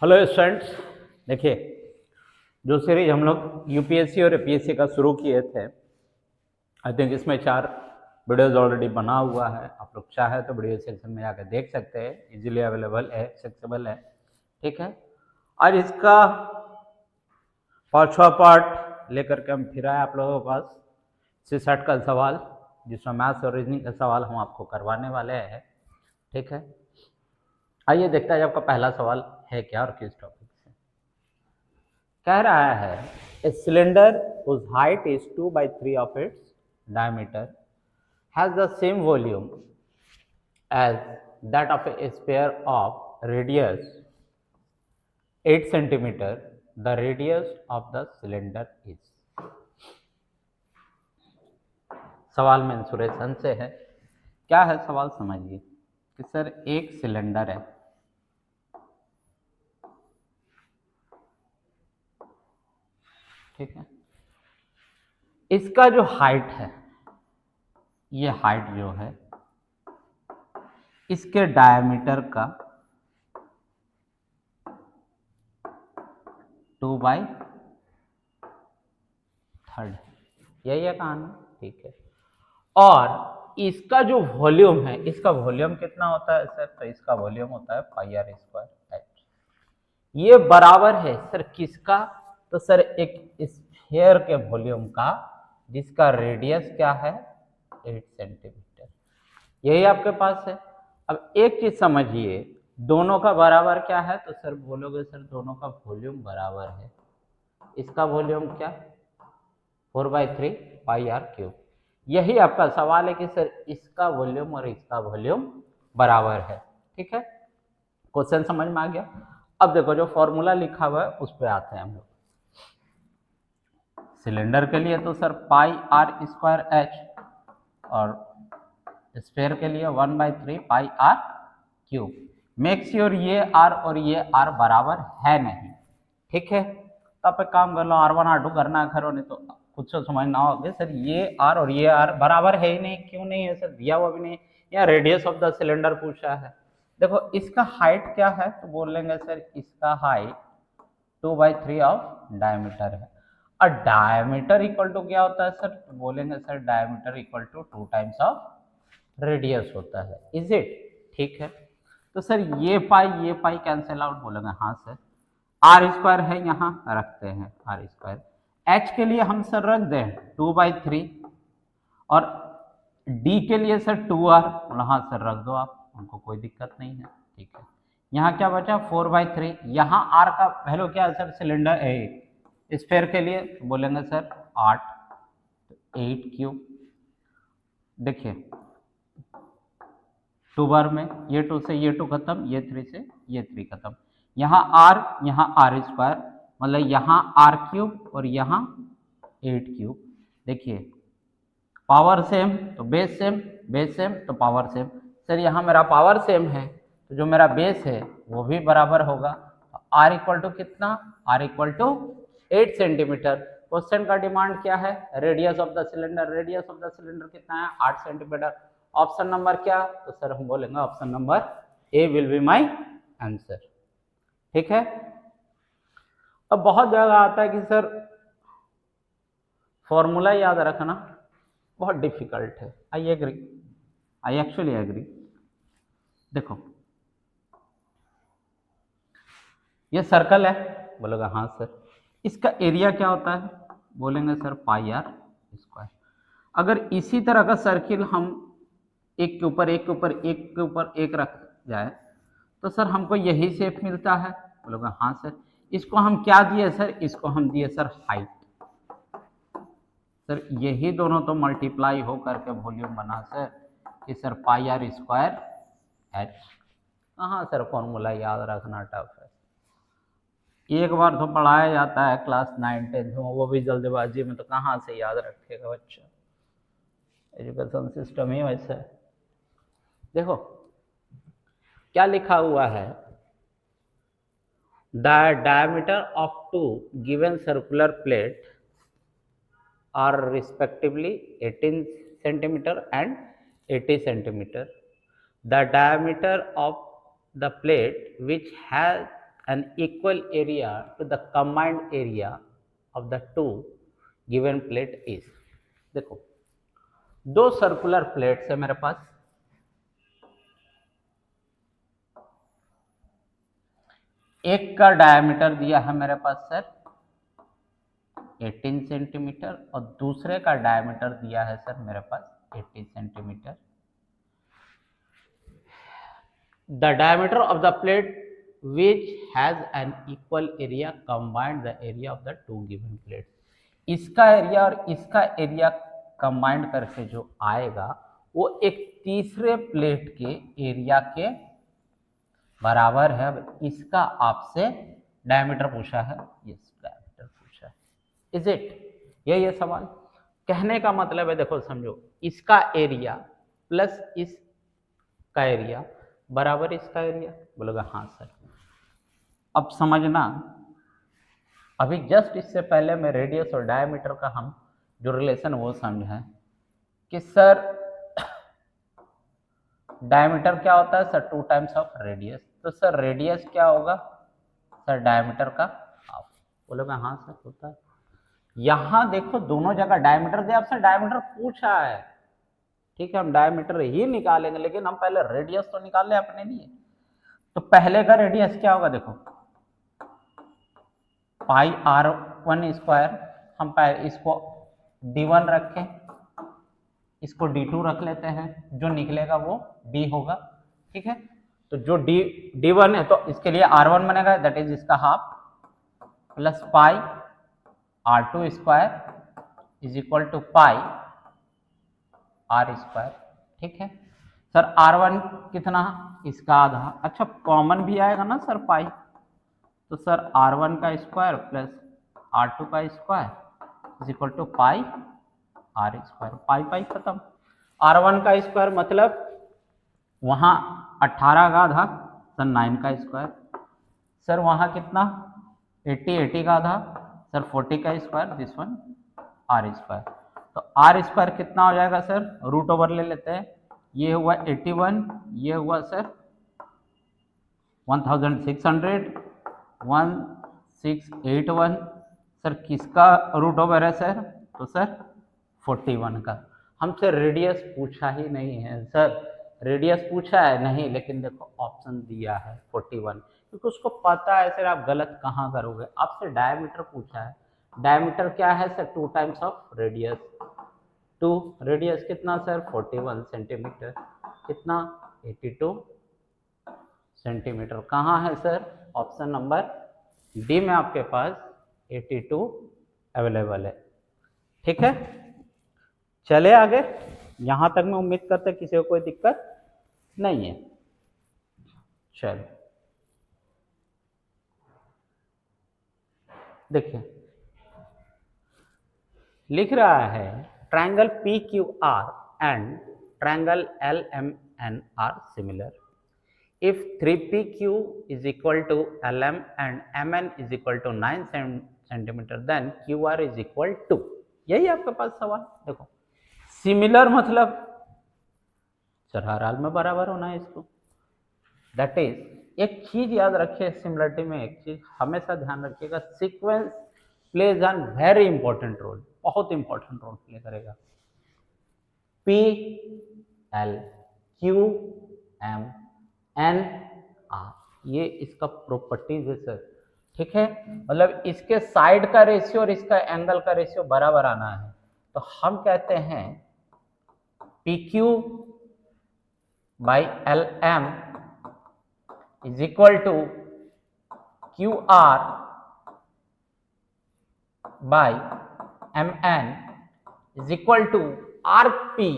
Hello students, देखिए जो series हम लोग यूपीएससी और एपीएससी का शुरू किए थे, आई थिंक इसमें 4 वीडियोज़ ऑलरेडी बना हुआ है। आप लोग चाहे तो वीडियो सेक्शन में जाकर देख सकते हैं, इजीली अवेलेबल है, एक्सेसिबल है। ठीक है, आज इसका 5वां पार्ट लेकर के हम फिर आए आप लोगों के पास। सीसैट का सवाल, जिसमें मैथ्स और रीजनिंग का सवाल हम आपको करवाने वाले हैं। ठीक है, आइए देखते हैं आपका पहला सवाल है क्या और किस टॉपिक से। कह रहा है a cylinder whose height is 2/3 of its diameter has the same volume as that of a sphere of radius 8 centimeter. The radius of the cylinder is। सवाल मेंसुरेशन से है। क्या है सवाल समझिए कि सर एक सिलेंडर है, ठीक है, इसका जो हाइट है, ये हाइट जो है इसके डायमीटर का 2/3 यही है कहानी। ठीक है, और इसका जो वॉल्यूम है, इसका वॉल्यूम कितना होता है सर? तो इसका वॉल्यूम होता है पाई आर स्क्वायर एच। ये बराबर है सर किसका? तो सर एक स्फीयर के वॉल्यूम का, जिसका रेडियस क्या है 8 सेंटीमीटर। यही आपके पास है। अब एक चीज समझिए, दोनों का बराबर क्या है? तो सर बोलोगे सर दोनों का वॉल्यूम बराबर है। इसका वॉल्यूम क्या? 4/3 पाई आर क्यूब। यही आपका सवाल है कि सर इसका वॉल्यूम और इसका वॉल्यूम बराबर है। ठीक है, क्वेश्चन समझ में आ गया। अब देखो जो फॉर्मूला लिखा हुआ है उस पर आते हैं हम लोग। सिलेंडर के लिए तो sir pi are square h, और स्फीयर के लिए 1/3 pi r cube. Make sure ये आर और ये आर बराबर है नहीं। ठीक है, तो आप एक काम कर लो, R1 R2 करना करो, नहीं तो कुछ तो समझ ना होगे सर ये आर और ये आर बराबर है ही नहीं। क्यों नहीं है सर? दिया हुआ भी नहीं। या रेडियस ऑफ द सिलेंडर पूछा है। देखो इसका हाइट क्या है, तो बोल लेंगे सर इसका हाइट 2/3 ऑफ डायमीटर है। और डायमीटर इक्वल टू क्या होता है सर? तो बोलेंगे sir diameter equal to 2 times of radius होता है। Is it? ठीक है, तो सर ये पाई कैंसिल आउट, बोलेंगे हाँ सर। आर स्क्वायर है, यहाँ रखते हैं आर स्क्वायर। एच के लिए हम सर रख दें 2/3, और डी के लिए सर 2r, हाँ सर रख दो आप, उनको कोई दिक्कत नहीं है। ठीक है, यहाँ क्या बचा 4/3। यहाँ आर का वैल्यू क्या है सर? सिलेंडर है स्फीयर के लिए, तो बोलेंगे सर 8, 8 क्यूब। देखिए 2 बार में ये 2 से ये 2 खत्म, ये 3 से ये 3 खत्म। यहाँ आर स्क्वायर, मतलब यहाँ आर क्यूब और यहाँ 8 क्यूब। देखिए पावर सेम तो बेस सेम, बेस सेम तो पावर सेम। सर यहाँ मेरा पावर सेम है, तो जो मेरा बेस है वो भी बराबर होगा। आर इक्वल टू कितना? R equal to 8 centimetre. Question का डिमांड क्या है? Radius of the cylinder. Radius of the cylinder कितना है? 8 सेंटीमीटर। ऑप्शन नंबर क्या? तो सर हम बोलेंगे option number A will be my answer. ठीक है, अब बहुत जगह आता है कि सर फॉर्मूला याद रखना बहुत डिफिकल्ट है। I agree, I actually agree. देखो ये सर्कल है, बोलेगा हाँ सर। इसका एरिया क्या होता है? बोलेंगे सर पाई आर स्क्वायर। अगर इसी तरह का सर्किल हम एक के ऊपर एक के ऊपर एक के ऊपर एक रख जाए तो सर हमको यही शेप मिलता है। बोलेगा हाँ सर। इसको हम क्या दिए सर? इसको हम दिए सर हाइट। सर यही दोनों तो मल्टीप्लाई हो करके वॉल्यूम बना सर कि sir pi are square H. कहाँ सर फॉर्मूला याद रखना टफ है। एक बार तो पढ़ाया जाता है क्लास 9 10 में, वो भी जल्दबाजी में, तो कहाँ से याद रखेगा बच्चा। एजुकेशन सिस्टम ही वैसे है। देखो क्या लिखा हुआ है, the diameter of 2 given circular plate are respectively 18 centimeter and 80 centimeter. The diameter of the plate which has an equal area to the combined area of the two given plate is। देखो दो circular plates है मेरे पास, एक का diameter दिया है मेरे पास sir 18 centimetre और दूसरे का डायमीटर दिया है सर मेरे पास 80 centimetre. The diameter of the plate which has an equal area combined the area of the two given plates। इसका एरिया और इसका एरिया कंबाइंड करके जो आएगा वो एक तीसरे प्लेट के एरिया के बराबर है। अब इसका आपसे डायमीटर पूछा है, यस डायमीटर पूछा है, इज इट? यही है सवाल। कहने का मतलब है देखो समझो, इसका एरिया प्लस इसका एरिया बराबर इसका एरिया। बोलोगा हाँ सर। अब समझना, अभी जस्ट इससे पहले मैं रेडियस और डायमीटर का हम जो रिलेशन वो समझा है कि सर डायमीटर क्या होता है सर 2 टाइम्स ऑफ रेडियस, तो सर रेडियस क्या होगा सर डायमीटर का हाफ। बोलोगा हाँ सर होता है। यहां देखो दोनों जगह डायमीटर दिया, आपसे डायमीटर पूछा है, ठीक है हम डायमीटर ही निकालेंगे, लेकिन हम पहले रेडियस तो निकाल ले अपने लिए। तो पहले का रेडियस क्या होगा देखो पाई r1 स्क्वायर, हम इसको d1 रखें, इसको d2 रख लेते हैं, जो निकलेगा वो d होगा, ठीक है। तो जो d1 है तो इसके लिए r1 बनेगा दैट इज इसका half plus pi r2 square is equal to pi r square, ठीक है सर। r1 कितना, इसका आधा, अच्छा कॉमन भी आएगा ना सर पाई, तो सर r1 का स्क्वायर प्लस r2 का square is equal to pi r square. Pi pi खत्म। r1 का स्क्वायर मतलब वहां 18 का आधा सर 9 का स्क्वायर, सर वहां कितना 80 का आधा सर 40 का square, this one r square. तो r स्क्वायर कितना हो जाएगा सर, रूट ओवर ले लेते हैं, ये हुआ 81, ये हुआ सर 1600, 1681, सर किसका रूट ओवर है सर, तो सर 41 का। हमसे रेडियस पूछा ही नहीं है सर, रेडियस पूछा है नहीं, लेकिन देखो ऑप्शन दिया है 41, क्योंकि उसको पता है सर आप गलत कहाँ करोगे। आपसे डायमीटर पूछा है, डायमीटर क्या है sir 2 times of radius, 2 radius कितना सर 41 सेंटीमीटर, कितना 82 सेंटीमीटर। कहाँ है सर, ऑप्शन नंबर डी में आपके पास 82 अवेलेबल है, ठीक है। चले आगे, यहां तक मैं उम्मीद करता है किसी को कोई दिक्कत नहीं है। चलो देखिए लिख रहा है triangle PQR and triangle LMN are similar if 3PQ is equal to LM and MN is equal to 9 centimeter then QR is equal to। यही आपके पास सवाल। देखो सिमिलर मतलब सर हर हाल में बराबर होना है इसको, दैट इज एक चीज याद रखिए सिमिलरिटी में, एक चीज हमेशा ध्यान रखिएगा, sequence plays an very important role, बहुत इंपॉर्टेंट रोल प्ले करेगा। P L Q M N R ये इसका प्रॉपर्टीज है सर, ठीक है। मतलब इसके साइड का रेशियो और इसका एंगल का रेशियो बराबर आना है, तो हम कहते हैं PQ by LM is equal to QR by MN is equal to RP।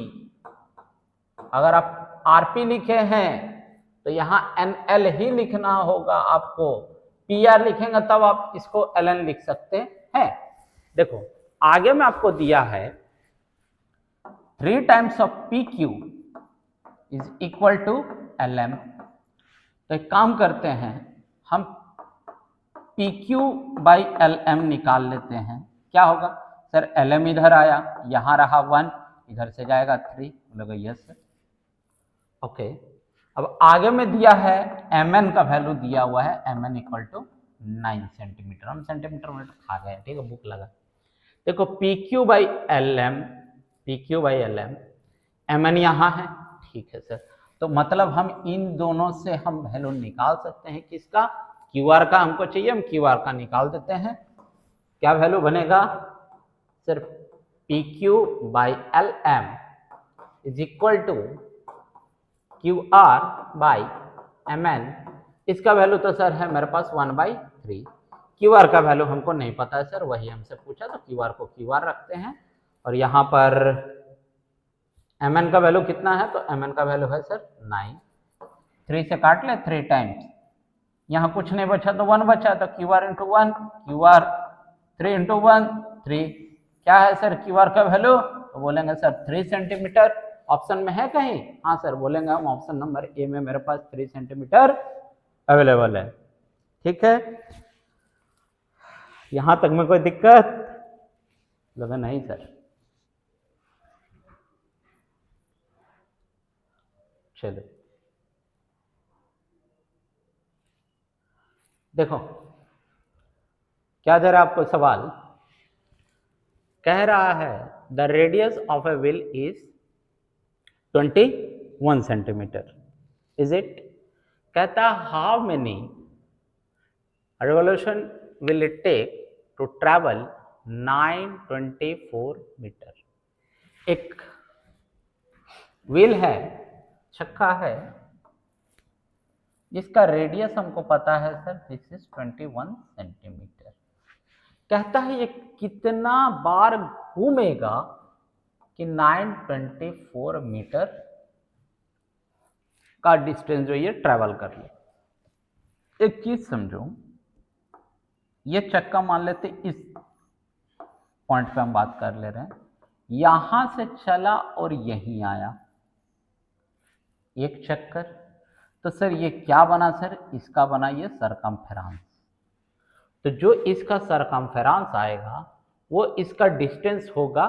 अगर आप RP लिखे हैं तो यहां NL ही लिखना होगा आपको, PR लिखेंगे तब आप इसको LN लिख सकते हैं। देखो आगे में आपको दिया है 3 times of PQ is equal to LM। तो एक काम करते हैं, हम PQ बाई LM निकाल लेते हैं। क्या होगा सर, LM इधर आया, यहां रहा 1, इधर से जाएगा 3, बोलेगा यस सर। ओके अब आगे में दिया है mn का वैल्यू दिया हुआ है mn इक्वल टू 9 सेंटीमीटर, हम सेंटीमीटर में खा गए, ठीक है, बुक लगा। देखो P Q by L M, mn यहाँ है, ठीक है सर। तो मतलब हम इन दोनों से हम वैल्यू निकाल सकते हैं, किसका, क्यू आर का हमको चाहिए, हम क्यू आर का निकाल देते हैं। क्या वैल्यू बनेगा sir, P Q by L M is equal to Q R by M N. इसका वैल्यू तो सर है मेरे पास 1/3। क्यू आर का वैल्यू हमको नहीं पता है सर, वही हमसे पूछा, तो क्यू आर को क्यू आर रखते हैं। और यहाँ पर एम एन का वैल्यू कितना है, तो एम एन का वैल्यू है सर 9। 3 से काट ले, 3 टाइम्स, यहाँ कुछ नहीं बचा तो 1 बचा, तो Q are into 1, Q R 3 into 1 3। क्या है सर क्यू आर का वैल्यू, तो बोलेंगे सर 3 सेंटीमीटर। ऑप्शन में है कहीं, हाँ सर, बोलेंगे हम ऑप्शन नंबर ए में मेरे पास 3 सेंटीमीटर अवेलेबल है, ठीक है। यहां तक में कोई दिक्कत लगा नहीं सर? चलो देखो क्या दे रहा है आपको सवाल, कह रहा है the radius of a wheel is 21 centimetre, is it? कहता how many revolution will it take to travel 924 metre. एक व्हील है, चक्का है, जिसका रेडियस हमको पता है सर दिस इज 21 सेंटीमीटर। कहता है ये कितना बार घूमेगा कि 924 मीटर का डिस्टेंस जो ये ट्रेवल कर ले। एक चीज समझो, ये चक्का मान लेते इस पॉइंट पे हम बात कर ले रहे हैं, यहां से चला और यहीं आया एक चक्कर, तो सर ये क्या बना सर, इसका बना ये सरकमफेरेंस। तो जो इसका सरकमफेरेंस आएगा वो इसका डिस्टेंस होगा,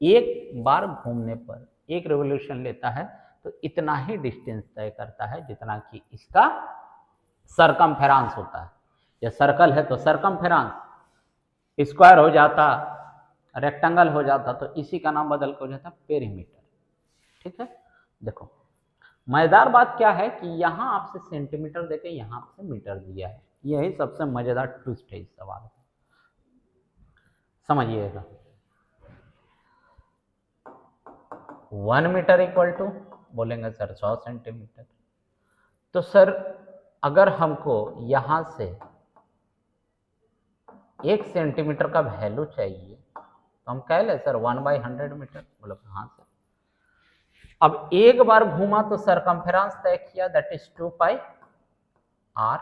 एक बार घूमने पर एक रिवोल्यूशन लेता है तो इतना ही डिस्टेंस तय करता है जितना कि इसका सरकमफेरेंस होता है। या सर्कल है तो सरकमफेरेंस, स्क्वायर हो जाता, रेक्टेंगल हो जाता, तो इसी का नाम बदल के हो जाता पेरीमीटर, ठीक है। देखो मजेदार बात क्या है कि यहां आपसे सेंटीमीटर देके यहां आपसे मीटर दिया है, यही सबसे मजेदार ट्विस्ट है इस सवाल का, समझिएगा। 1 मीटर इक्वल टू बोलेंगे सर 100 सेंटीमीटर। तो सर अगर हमको यहां से 1 सेंटीमीटर का वैल्यू चाहिए तो हम कह ले सर 1/100 मीटर, बोलो हाँ सर। अब एक बार घूमा तो सरकमफेरेंस तय किया, दैट इज 2 पाई आर।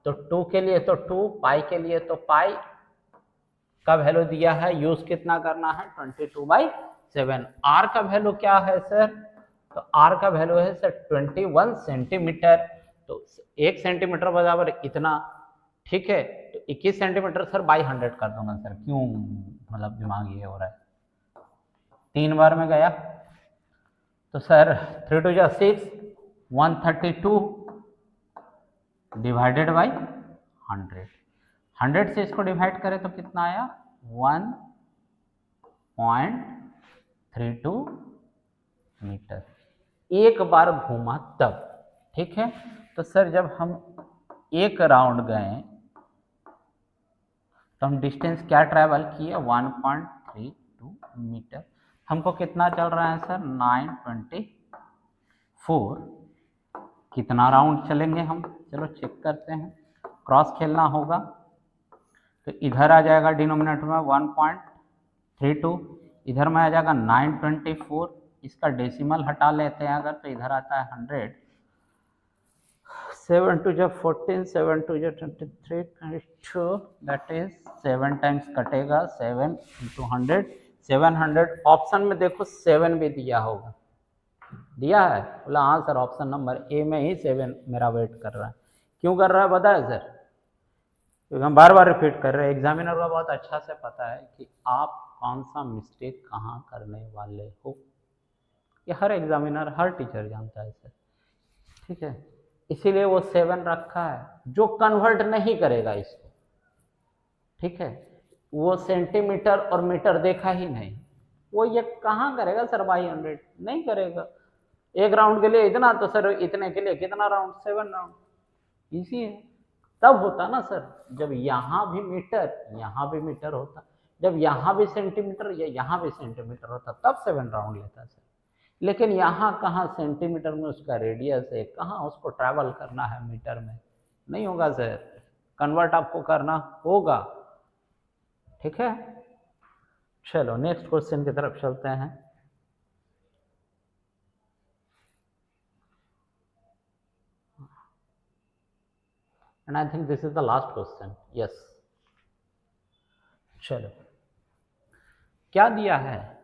तो 2 के लिए तो 2, पाई के लिए तो पाई का वैल्यू दिया है, यूज कितना करना है 22/7। आर का वैल्यू क्या है सर, तो आर का वैल्यू है सर 21 सेंटीमीटर। तो 1 सेंटीमीटर बराबर इतना, ठीक है। तो 21 सेंटीमीटर सर बाई 100 कर दूंगा सर, क्यों मतलब दिमाग ये हो रहा है, 3 बार में गया तो सर 3 2 6, 132 डिवाइडेड बाई 100। 100 से इसको डिवाइड करें तो कितना आया 1.32 मीटर, एक बार घूमा तब, ठीक है। तो सर जब हम एक राउंड गए तो हम डिस्टेंस क्या ट्रैवल किए 1.32 मीटर। हमको कितना चल रहा है सर 924, कितना राउंड चलेंगे हम, चलो चेक करते हैं, क्रॉस खेलना होगा। तो इधर आ जाएगा डिनोमिनेटर में 1.32, इधर में आ जाएगा 924, इसका डेसिमल हटा लेते हैं अगर तो इधर आता है 100, 7 2 जा 14, 7 2 जा 23, 22, दैट इज 7 टाइम्स कटेगा, 7 इंटू 100, 700। ऑप्शन में देखो 7 भी दिया होगा, दिया है, बोला हाँ सर ऑप्शन नंबर ए में ही 7 मेरा वेट कर रहा है। क्यों कर रहा है पता है सर, क्योंकि हम बार बार रिपीट कर रहे हैं, एग्जामिनर को बहुत अच्छा से पता है कि आप कौन सा मिस्टेक कहाँ करने वाले हो, ये हर एग्जामिनर हर टीचर जानता है सर। ठीक है, इसीलिए वो 7 रखा है, जो कन्वर्ट नहीं करेगा इसको, ठीक है, वो सेंटीमीटर और मीटर देखा ही नहीं, वो ये कहाँ करेगा सर बाई 100, नहीं करेगा। एक राउंड के लिए इतना, तो सर इतने के लिए कितना राउंड, 7 राउंड, इजी है। तब होता ना सर जब यहाँ भी मीटर होता, जब यहाँ भी सेंटीमीटर या यहाँ भी सेंटीमीटर होता, तब 7 राउंड लेता सर। लेकिन यहाँ कहाँ सेंटीमीटर में उसका रेडियस है, कहाँ उसको ट्रैवल करना है मीटर में, नहीं होगा सर, कन्वर्ट आपको करना होगा, ठीक है। चलो नेक्स्ट क्वेश्चन की तरफ चलते हैं। And I think this is the last question, yes. चलो क्या दिया है,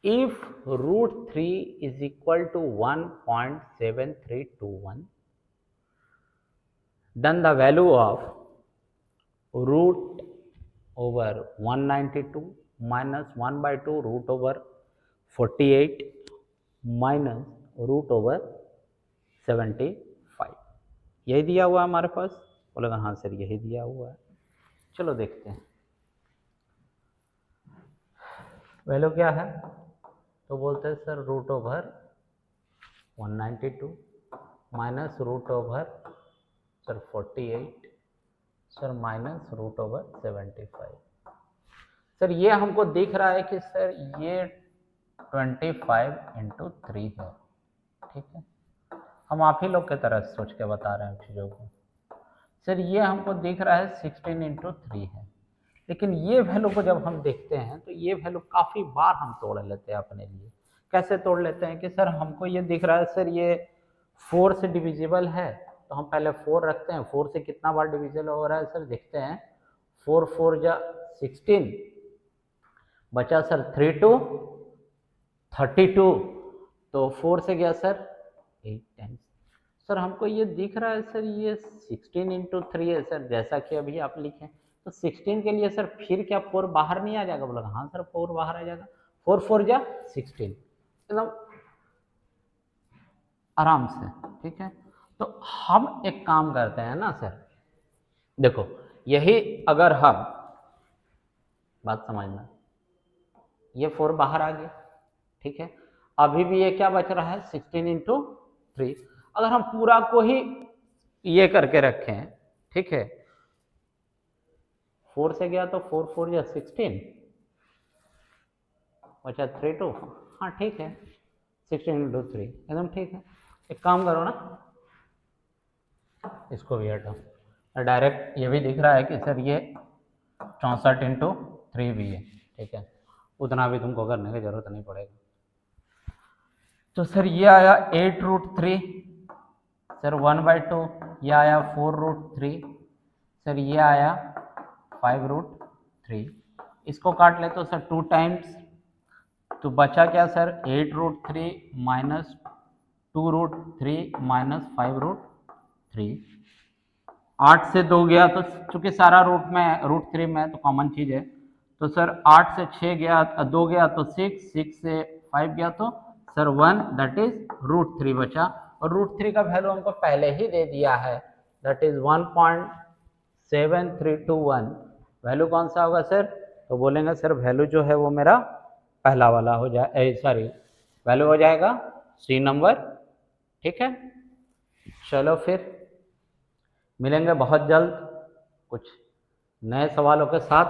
if √3 is equal to 1.7321, then the value of √192 minus 1/2 √48 minus √75, यही दिया हुआ है हमारे पास। बोलेगा हाँ सर यही दिया हुआ है। चलो देखते हैं वैल्यू क्या है, तो बोलते हैं sir √192 minus sir 48 sir minus √75। Sir ये हमको दिख रहा है कि सर ये 25 × 3 है, ठीक है, हम आप ही लोग की तरह सोच के बता रहे हैं चीज़ों को। सर ये हमको दिख रहा है 16 × 3 है, लेकिन ये वैल्यू को जब हम देखते हैं तो ये वैल्यू काफ़ी बार हम तोड़ लेते हैं अपने लिए। कैसे तोड़ लेते हैं कि सर हमको ये दिख रहा है सर ये 4 से डिविजिबल है, तो हम पहले 4 रखते हैं, 4 से कितना बार डिविजिबल हो रहा है सर देखते हैं, 4 4 जा 16, बचा सर 3 2 32, तो 4 से गया सर 8 टाइम्स। सर हमको ये दिख रहा है सर ये 16 × 3 है सर, जैसा कि अभी आप लिखें, तो 16 के लिए सर फिर क्या 4 बाहर नहीं आ जाएगा, बोला हाँ सर 4 बाहर आ जाएगा, 4 4 जा 16, एकदम आराम से, ठीक है। तो हम एक काम करते हैं ना सर, देखो यही अगर हम, बात समझना, ये 4 बाहर आ गया, ठीक है, अभी भी ये क्या बच रहा है 16 × 3, अगर हम पूरा को ही ये करके रखें, ठीक है, 4 से गया तो 4 4 या 16, बचा 3 2, हाँ ठीक है, 16 × 3 एकदम ठीक है। एक काम करो ना, इसको भी हटाओ, डायरेक्ट ये भी दिख रहा है कि सर ये 64 × 3 भी है, ठीक है, उतना भी तुमको करने की जरूरत नहीं पड़ेगी। तो सर ये आया 8√3, सर 1/2, ये आया 4√3, सर ये आया 5√3, इसको काट ले तो सर 2 टाइम्स, तो बचा क्या सर 8√3 माइनस 2√3 माइनस 5√3, 8 से 2 गया तो चूंकि सारा √3 में तो कॉमन चीज़ है, तो सर 8 से 6 गया, 2 गया तो 6, 6 से 5 गया तो सर 1, दैट इज √3 बचा, और √3 का वैल्यू हमको पहले ही दे दिया है, दैट इज 1.7321। वैल्यू कौन सा होगा सर, तो बोलेंगे सर वैल्यू जो है वो मेरा पहला वाला हो जाए, सॉरी वैल्यू हो जाएगा सी नंबर, ठीक है। चलो फिर मिलेंगे बहुत जल्द कुछ नए सवालों के साथ,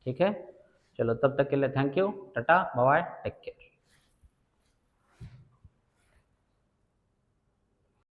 ठीक है। चलो तब तक के लिए thank you, tata bye bye, take care.